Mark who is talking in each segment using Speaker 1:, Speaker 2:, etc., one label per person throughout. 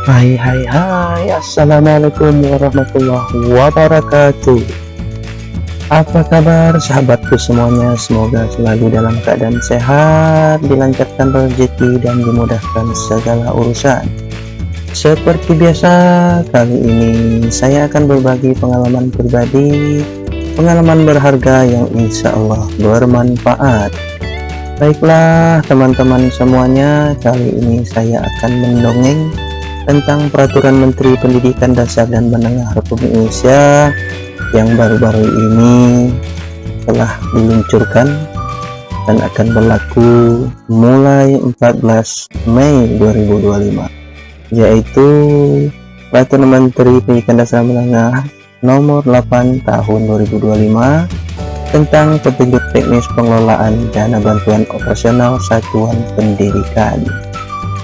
Speaker 1: Hai, Assalamualaikum warahmatullahi wabarakatuh. Apa kabar sahabatku semuanya? Semoga selalu dalam keadaan sehat, dilancarkan rezeki dan dimudahkan segala urusan. Seperti biasa, kali ini saya akan berbagi pengalaman pribadi, pengalaman berharga yang insya Allah bermanfaat. Baiklah teman-teman semuanya, kali ini saya akan mendongeng tentang Peraturan Menteri Pendidikan Dasar dan Menengah Republik Indonesia yang baru-baru ini telah diluncurkan dan akan berlaku mulai 14 Mei 2025, yaitu Peraturan Menteri Pendidikan Dasar dan Menengah nomor 8 tahun 2025 tentang petunjuk teknis pengelolaan dana bantuan operasional satuan pendidikan.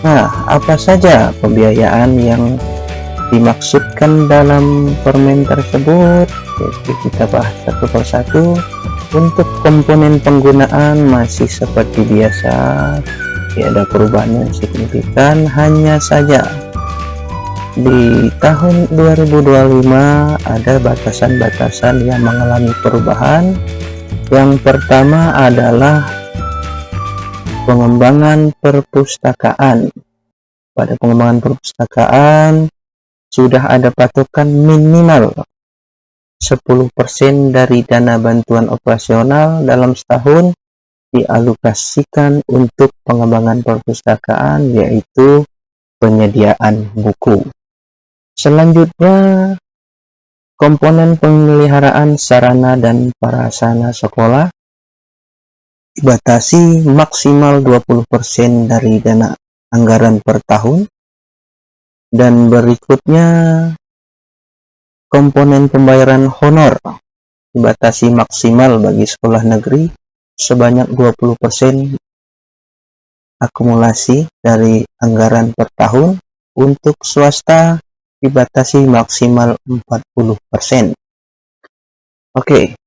Speaker 1: Nah, apa saja pembiayaan yang dimaksudkan dalam permen tersebut? Jadi kita bahas satu persatu. Untuk komponen penggunaan masih seperti biasa, tidak ada perubahan yang signifikan, hanya saja di tahun 2025 ada batasan-batasan yang mengalami perubahan. Yang pertama adalah pengembangan perpustakaan. Pada pengembangan perpustakaan sudah ada patokan minimal 10% dari dana bantuan operasional dalam setahun dialokasikan untuk pengembangan perpustakaan, yaitu penyediaan buku. Selanjutnya, komponen pemeliharaan sarana dan prasarana sekolah dibatasi maksimal 20% dari dana anggaran per tahun. Dan berikutnya, komponen pembayaran honor dibatasi maksimal bagi sekolah negeri sebanyak 20% akumulasi dari anggaran per tahun. Untuk swasta dibatasi maksimal 40%. Oke,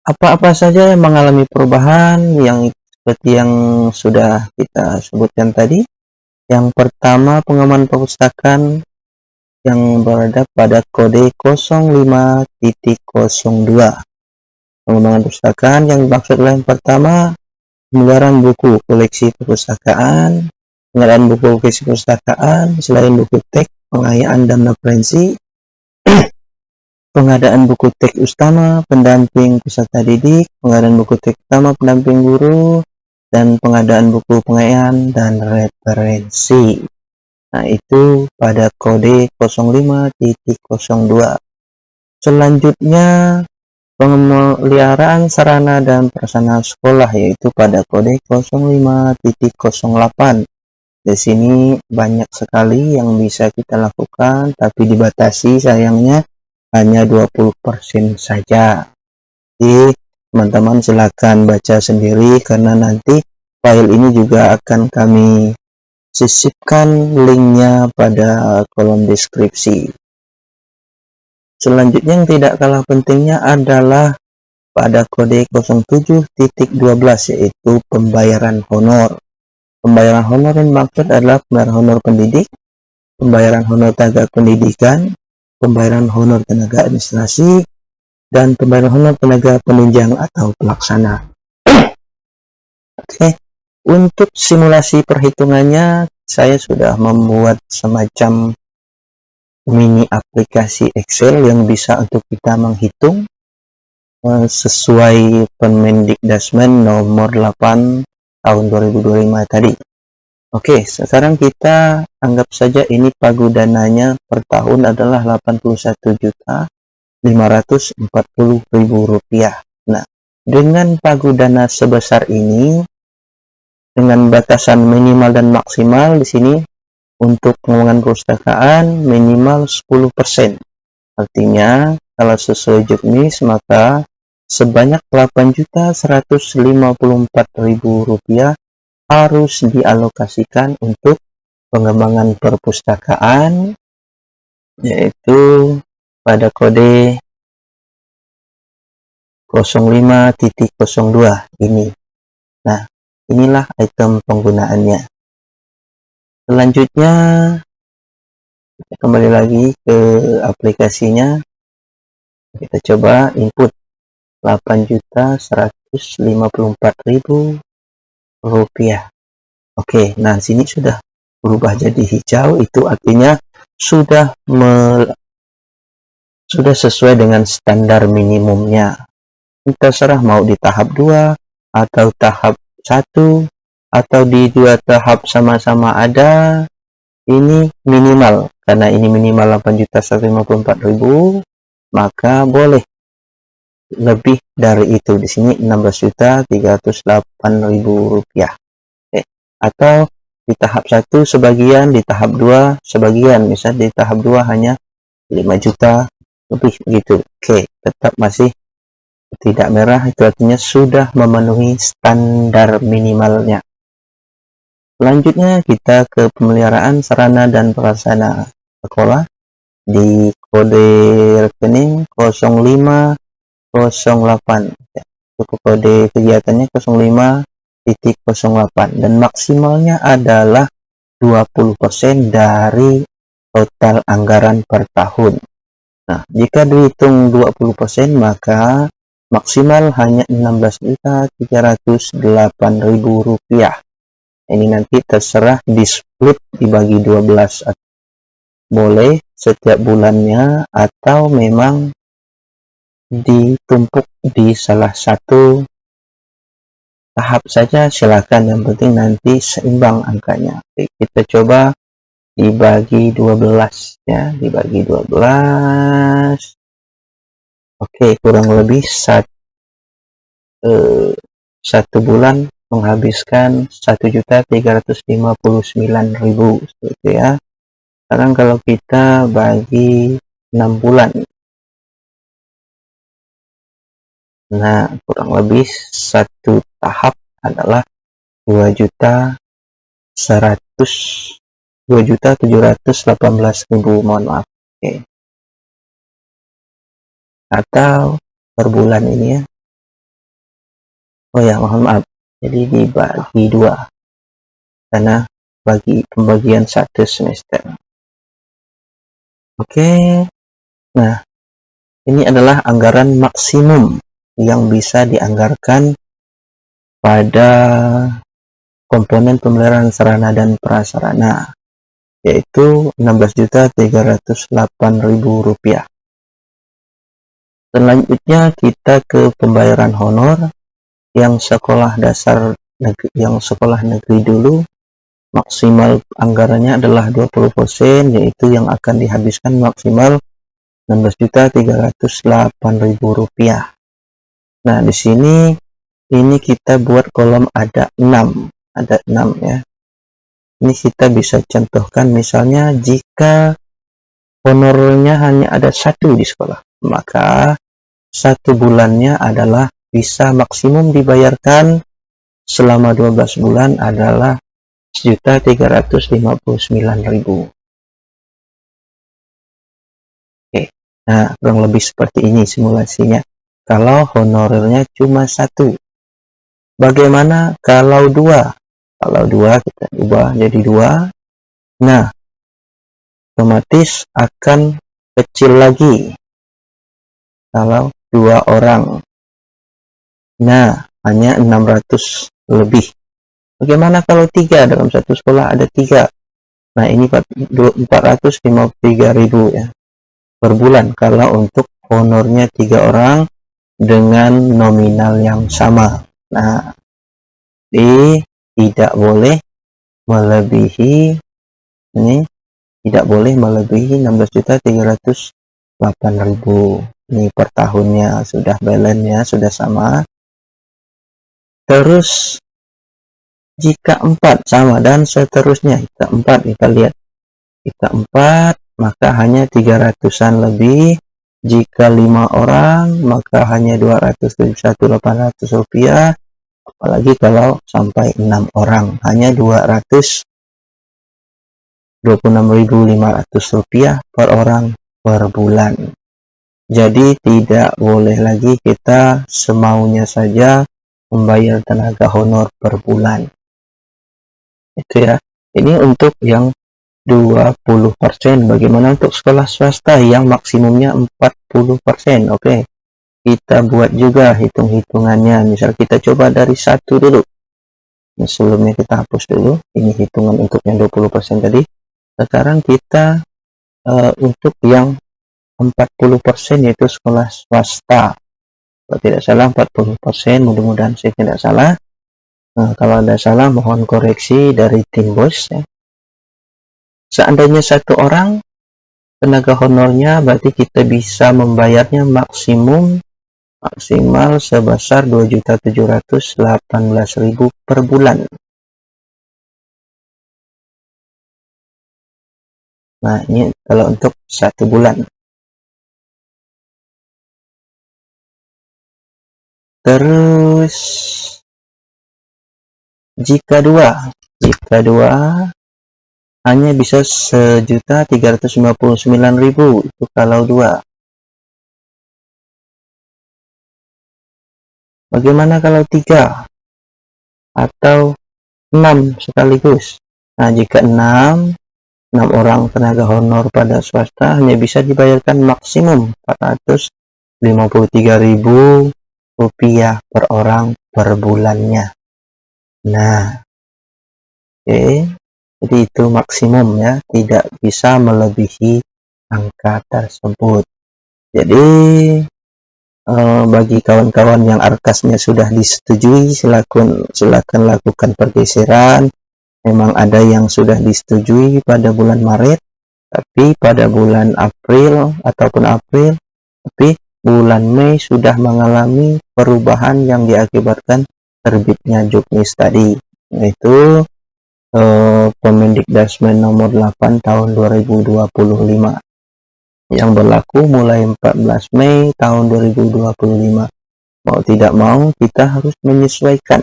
Speaker 1: apa-apa saja yang mengalami perubahan yang seperti yang sudah kita sebutkan tadi. Yang pertama, pengembangan perpustakaan yang berada pada kode 05.02. Pengembangan perpustakaan yang dimaksud yang pertama, pengeluaran buku koleksi perpustakaan, pengadaan buku koleksi perpustakaan selain buku teks, pengayaan dan referensi, pengadaan buku teks utama pendamping peserta didik, pengadaan buku teks utama pendamping guru, dan pengadaan buku pengayaan dan referensi. Nah, itu pada kode 05.02. Selanjutnya, pemeliharaan sarana dan prasarana sekolah, yaitu pada kode 05.08. Di sini banyak sekali yang bisa kita lakukan, tapi dibatasi sayangnya hanya 20% saja. Jadi teman-teman silakan baca sendiri, karena nanti file ini juga akan kami sisipkan linknya pada kolom deskripsi. Selanjutnya yang tidak kalah pentingnya adalah pada kode 07.12, yaitu pembayaran honor. Pembayaran honor yang dimaksud adalah pembayaran honor pendidik, pembayaran honor tenaga pendidikan, pembayaran honor tenaga administrasi, dan pembayaran honor tenaga penunjang atau pelaksana. Oke, untuk simulasi perhitungannya saya sudah membuat semacam mini aplikasi Excel yang bisa untuk kita menghitung sesuai Permendikdasmen nomor 8 tahun 2025 tadi. Oke, sekarang kita anggap saja ini pagu dananya per tahun adalah Rp81.540.000. Nah, dengan pagu dana sebesar ini, dengan batasan minimal dan maksimal di sini untuk pengembangan perpustakaan minimal 10%. Artinya, kalau sesuai juknis maka sebanyak Rp8.154.000 harus dialokasikan untuk pengembangan perpustakaan, yaitu pada kode 05.02 ini. Nah, inilah item penggunaannya. Selanjutnya kita kembali lagi ke aplikasinya, kita coba input 8.154.000 rupiah. Oke, nah sini sudah berubah jadi hijau, itu artinya sudah sesuai dengan standar minimumnya. Terserah mau di tahap 2 atau tahap 1 atau di dua tahap sama-sama ada. Ini minimal, karena ini minimal 8.154.000, maka boleh lebih dari itu. Di sini 16.308.000 rupiah. Atau di tahap 1 sebagian, di tahap 2 sebagian, misal di tahap 2 hanya 5 juta lebih begitu. Oke, tetap masih tidak merah, itu artinya sudah memenuhi standar minimalnya. Selanjutnya kita ke pemeliharaan sarana dan prasarana sekolah di kode rekening 0508. Untuk kode kegiatannya 05.08 dan maksimalnya adalah 20% dari total anggaran per tahun. Nah, jika dihitung 20%, maka maksimal hanya 16.308.000 rupiah. Ini nanti terserah di split dibagi 12, boleh setiap bulannya atau memang ditumpuk di salah satu tahap saja, silakan, yang penting nanti seimbang angkanya. Oke, kita coba dibagi 12 ya, dibagi 12. Oke, kurang lebih satu bulan menghabiskan 1.359.000 gitu ya. Sekarang kalau kita bagi 6 bulan, nah kurang lebih satu tahap adalah 2.718.000, mohon maaf. Oke. Atau per bulan ini ya. Oh ya, mohon maaf. Jadi dibagi 2 karena bagi pembagian 1 semester. Oke. Nah, ini adalah anggaran maksimum yang bisa dianggarkan pada komponen pemeliharaan sarana dan prasarana, yaitu 16.308.000 rupiah. Selanjutnya kita ke pembayaran honor yang sekolah dasar negeri, yang sekolah negeri dulu. Maksimal anggarannya adalah 20%, yaitu yang akan dihabiskan maksimal 16.308.000 rupiah. Nah, di sini ini kita buat kolom ada 6 ya. Ini kita bisa contohkan, misalnya jika honornya hanya ada 1 di sekolah, maka 1 bulannya adalah bisa maksimum dibayarkan selama 12 bulan adalah 1.359.000. Oke, nah kurang lebih seperti ini simulasinya. Kalau honornya cuma 1, bagaimana kalau 2? Kalau 2 kita ubah jadi 2. Nah, otomatis akan kecil lagi kalau 2 orang. Nah, hanya 600 lebih. Bagaimana kalau 3? Dalam satu sekolah ada 3. Nah, ini 453.000 ya per bulan kalau untuk honornya 3 orang dengan nominal yang sama. Nah, tidak boleh melebihi ini, tidak boleh melebihi 16.308.000. Ini per tahunnya sudah balance-nya sudah sama. Terus jika 4 sama dan seterusnya, jika 4 kita lihat, jika 4 maka hanya 300-an lebih. Jika 5 orang maka hanya 271.800 rupiah. Apalagi kalau sampai 6 orang hanya 226.500 rupiah per orang per bulan. Jadi tidak boleh lagi kita semaunya saja membayar tenaga honor per bulan. Itu ya. Ini untuk yang 20%. Bagaimana untuk sekolah swasta yang maksimumnya 40%? Oke, kita buat juga hitung-hitungannya. Misal kita coba dari 1 dulu. Nah, sebelumnya kita hapus dulu. Ini hitungan untuk yang 20% tadi. Sekarang kita untuk yang 40%, yaitu sekolah swasta. Kalau tidak salah 40%, mudah-mudahan saya tidak salah. Nah, kalau ada salah mohon koreksi dari tim bos ya. Seandainya satu orang tenaga honornya, berarti kita bisa membayarnya maksimal sebesar 2.718.000 per bulan. Nah, ini kalau untuk 1 bulan. Terus jika dua hanya bisa 1.359.000 itu kalau 2. Bagaimana kalau 3 atau 6 sekaligus? Nah, jika 6 orang tenaga honor pada swasta hanya bisa dibayarkan maksimum 453.000 rupiah per orang per bulannya. Nah, oke, jadi itu maksimum ya, tidak bisa melebihi angka tersebut. Jadi bagi kawan-kawan yang arkasnya sudah disetujui, silakan lakukan pergeseran. Memang ada yang sudah disetujui pada bulan Maret, tapi pada bulan April, tapi bulan Mei sudah mengalami perubahan yang diakibatkan terbitnya Juknis tadi, yaitu Permendikbud nomor 8 tahun 2025 yang berlaku mulai 14 Mei tahun 2025. Mau tidak mau kita harus menyesuaikan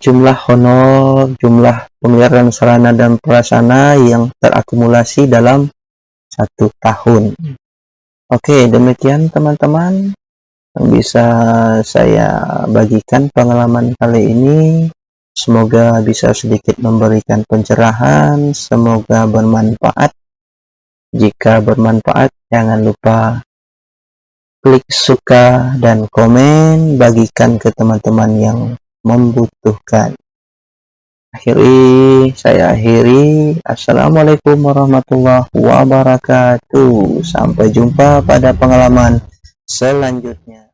Speaker 1: jumlah honor, jumlah pemeliharaan sarana dan prasarana yang terakumulasi dalam 1 tahun. Oke, demikian teman-teman yang bisa saya bagikan pengalaman kali ini. Semoga bisa sedikit memberikan pencerahan, semoga bermanfaat. Jika bermanfaat, jangan lupa klik suka dan komen, bagikan ke teman-teman yang membutuhkan. Saya akhiri. Assalamualaikum warahmatullahi wabarakatuh. Sampai jumpa pada pengalaman selanjutnya.